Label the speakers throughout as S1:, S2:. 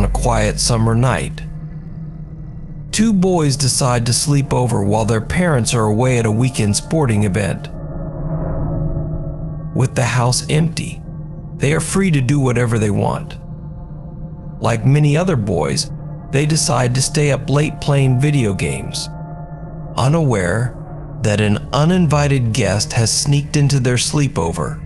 S1: a quiet summer night. Two boys decide to sleep over while their parents are away at a weekend sporting event. With the house empty, they are free to do whatever they want. Like many other boys, they decide to stay up late playing video games, unaware that an uninvited guest has sneaked into their sleepover.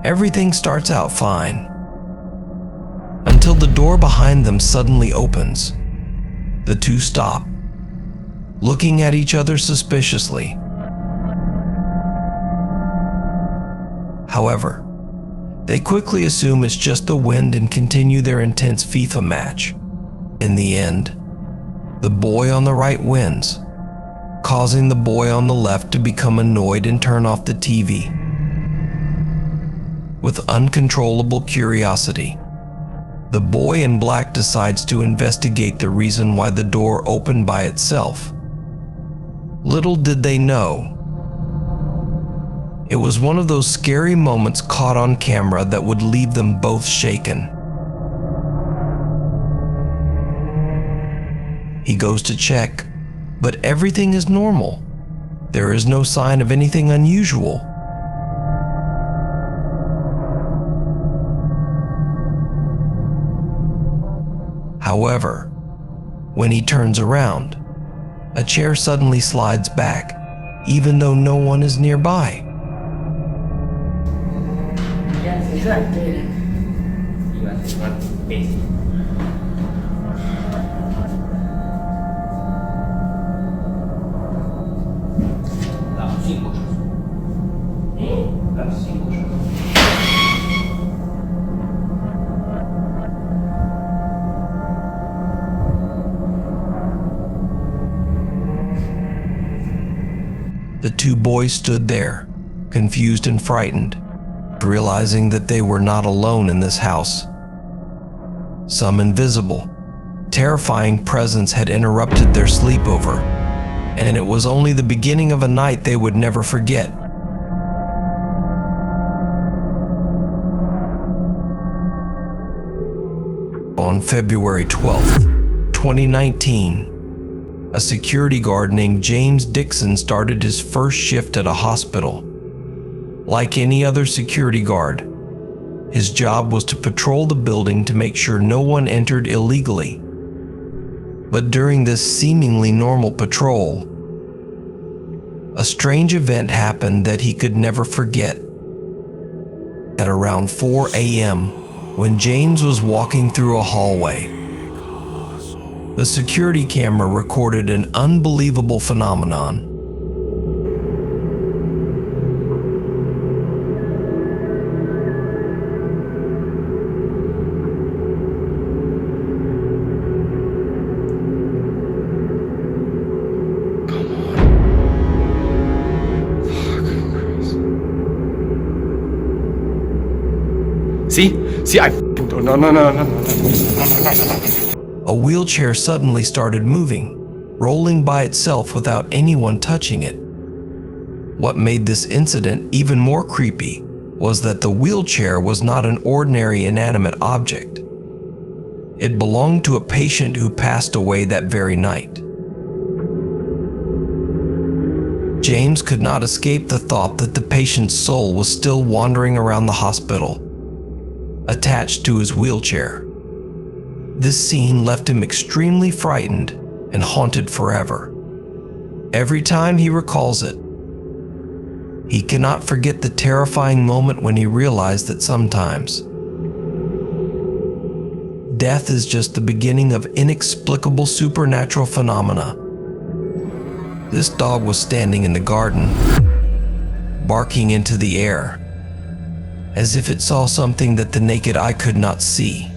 S1: Everything starts out fine, until the door behind them suddenly opens. The two stop, looking at each other suspiciously. However, they quickly assume it's just the wind and continue their intense FIFA match. In the end, the boy on the right wins, causing the boy on the left to become annoyed and turn off the TV. With uncontrollable curiosity, the boy in black decides to investigate the reason why the door opened by itself. Little did they know, it was one of those scary moments caught on camera that would leave them both shaken. He goes to check, but everything is normal. There is no sign of anything unusual. However, when he turns around, a chair suddenly slides back, even though no one is nearby. The two boys stood there, confused and frightened, realizing that they were not alone in this house. Some invisible, terrifying presence had interrupted their sleepover, and it was only the beginning of a night they would never forget. On February 12th, 2019, a security guard named James Dixon started his first shift at a hospital. Like any other security guard, his job was to patrol the building to make sure no one entered illegally. But during this seemingly normal patrol, a strange event happened that he could never forget. At around 4 a.m., when James was walking through a hallway, the security camera recorded an unbelievable phenomenon.
S2: See, I no.
S1: A wheelchair suddenly started moving, rolling by itself without anyone touching it. What made this incident even more creepy was that the wheelchair was not an ordinary inanimate object. It belonged to a patient who passed away that very night. James could not escape the thought that the patient's soul was still wandering around the hospital, attached to his wheelchair. This scene left him extremely frightened and haunted forever. Every time he recalls it, he cannot forget the terrifying moment when he realized that sometimes death is just the beginning of inexplicable supernatural phenomena. This dog was standing in the garden, barking into the air, as if it saw something that the naked eye could not see.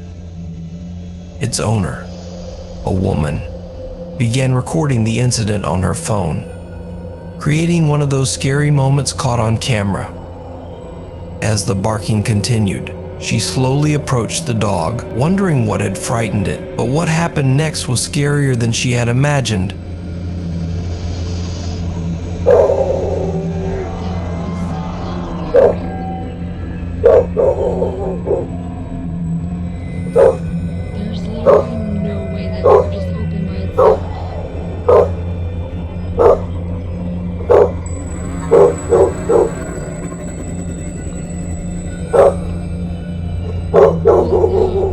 S1: Its owner, a woman, began recording the incident on her phone, creating one of those scary moments caught on camera. As the barking continued, she slowly approached the dog, wondering what had frightened it. But what happened next was scarier than she had imagined.
S2: There's literally no way that door just opened by itself.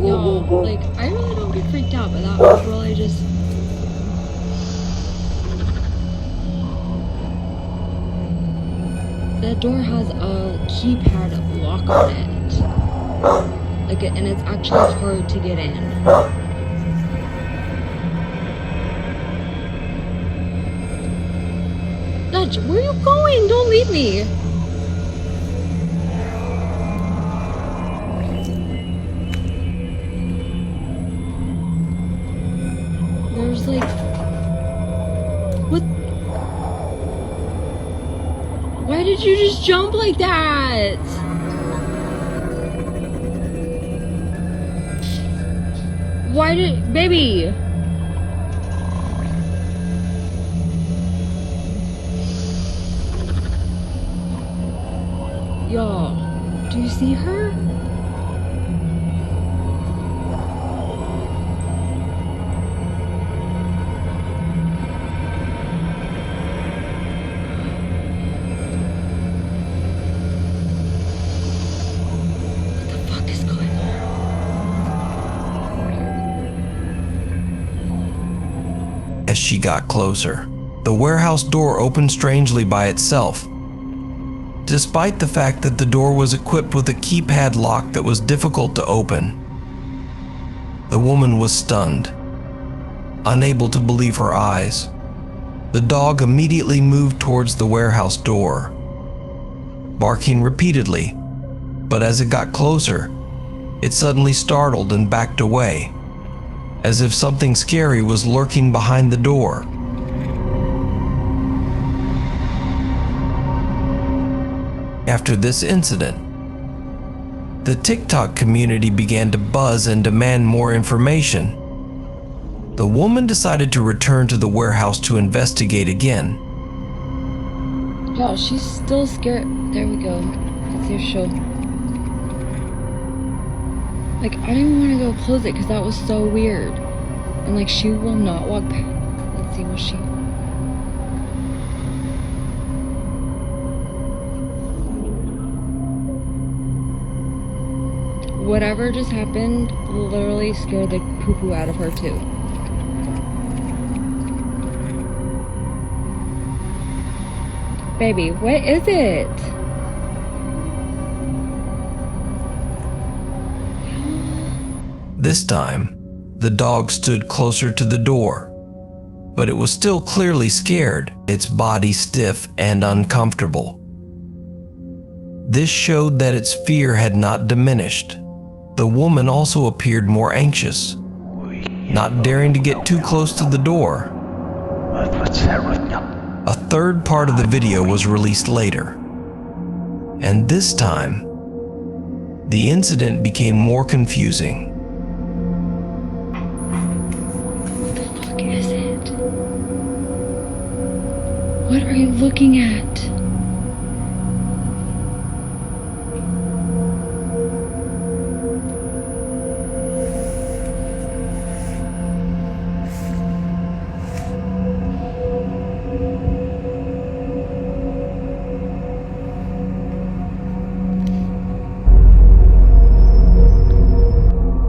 S2: Y'all, like, I really don't get freaked out, but that was really just... That door has a keypad lock on it. Like, and it's actually hard to get in. Dutch, where are you going? Don't leave me. There's like... What? Why did you just jump like that? Why did... Baby! Y'all, do you see her? What the fuck is going on?
S1: As she got closer, the warehouse door opened strangely by itself. Despite the fact that the door was equipped with a keypad lock that was difficult to open, the woman was stunned, unable to believe her eyes. The dog immediately moved towards the warehouse door, barking repeatedly, but as it got closer, it suddenly startled and backed away, as if something scary was lurking behind the door. After this incident, the TikTok community began to buzz and demand more information. The woman decided to return to the warehouse to investigate again.
S2: Y'all, she's still scared. There we go. Let's see her show. Like, I didn't want to go close it because that was so weird. And like, she will not walk past. Let's see, will she? Whatever just happened literally scared the poo-poo out of her too. Baby, what is it?
S1: This time, the dog stood closer to the door, but it was still clearly scared, its body stiff and uncomfortable. This showed that its fear had not diminished. The woman also appeared more anxious, not daring to get too close to the door. A third part of the video was released later, and this time, the incident became more confusing.
S2: What the fuck is it? What are you looking at?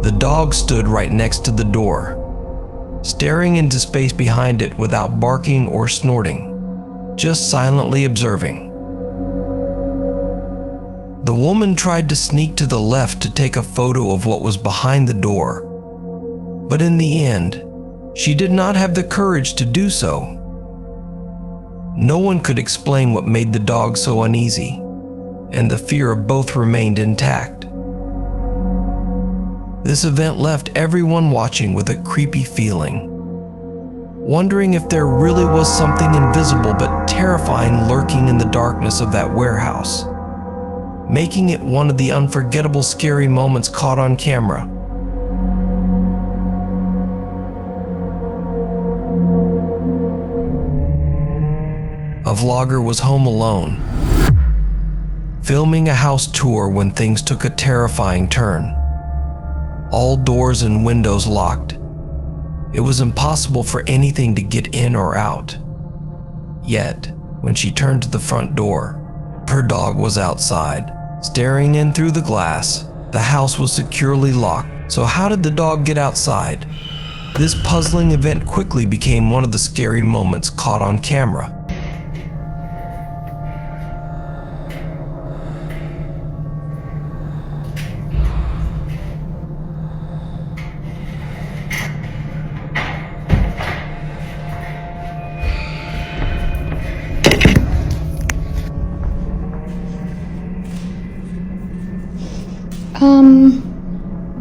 S1: The dog stood right next to the door, staring into space behind it without barking or snorting, just silently observing. The woman tried to sneak to the left to take a photo of what was behind the door, but in the end, she did not have the courage to do so. No one could explain what made the dog so uneasy, and the fear of both remained intact. This event left everyone watching with a creepy feeling, wondering if there really was something invisible but terrifying lurking in the darkness of that warehouse, making it one of the unforgettable scary moments caught on camera. A vlogger was home alone, filming a house tour when things took a terrifying turn. All doors and windows locked. It was impossible for anything to get in or out. Yet, when she turned to the front door, her dog was outside, staring in through the glass. The house was securely locked, so how did the dog get outside? This puzzling event quickly became one of the scary moments caught on camera.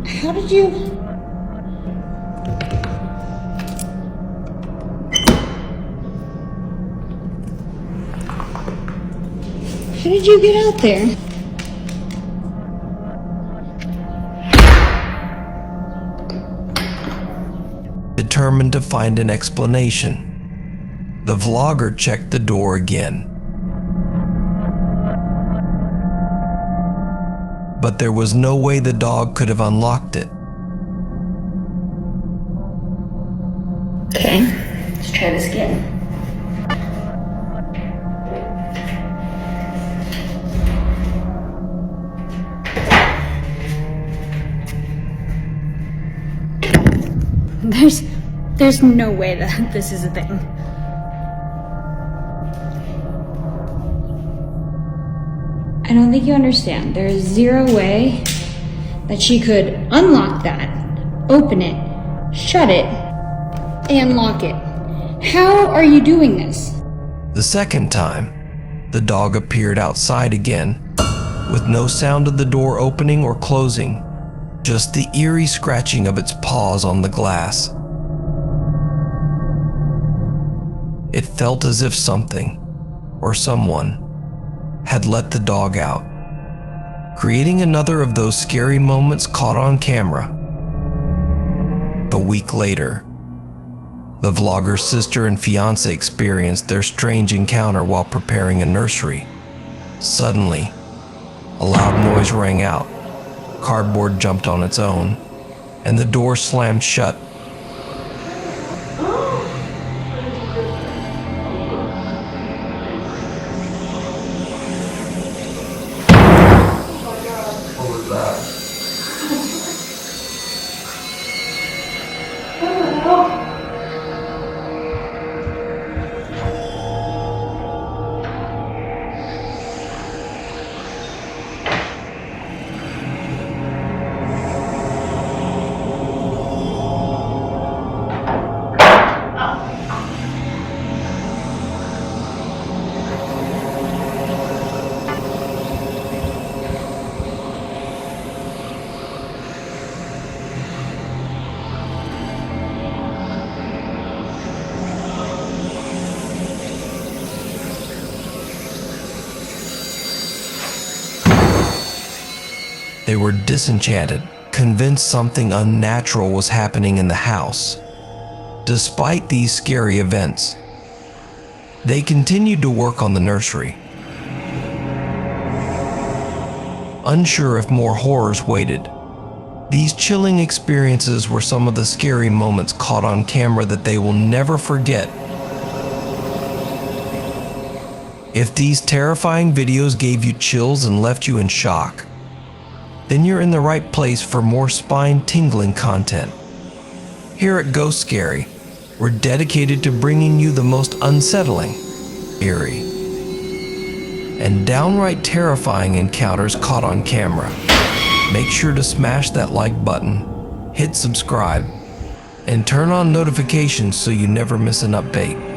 S2: How did you... How did you get out there?
S1: Determined to find an explanation, the vlogger checked the door again. But there was no way the dog could have unlocked it.
S2: Okay, let's try this again. There's no way that this is a thing. I don't think you understand. There is zero way that she could unlock that, open it, shut it, and lock it. How are you doing this?
S1: The second time, the dog appeared outside again, with no sound of the door opening or closing, just the eerie scratching of its paws on the glass. It felt as if something, or someone, had let the dog out, creating another of those scary moments caught on camera. A week later, the vlogger's sister and fiance experienced their strange encounter while preparing a nursery. Suddenly, a loud noise rang out, cardboard jumped on its own, and the door slammed shut. They were disenchanted, convinced something unnatural was happening in the house. Despite these scary events, they continued to work on the nursery, unsure if more horrors waited. These chilling experiences were some of the scary moments caught on camera that they will never forget. If these terrifying videos gave you chills and left you in shock, then you're in the right place for more spine-tingling content. Here at Ghost Scary, we're dedicated to bringing you the most unsettling, eerie, and downright terrifying encounters caught on camera. Make sure to smash that like button, hit subscribe, and turn on notifications so you never miss an update.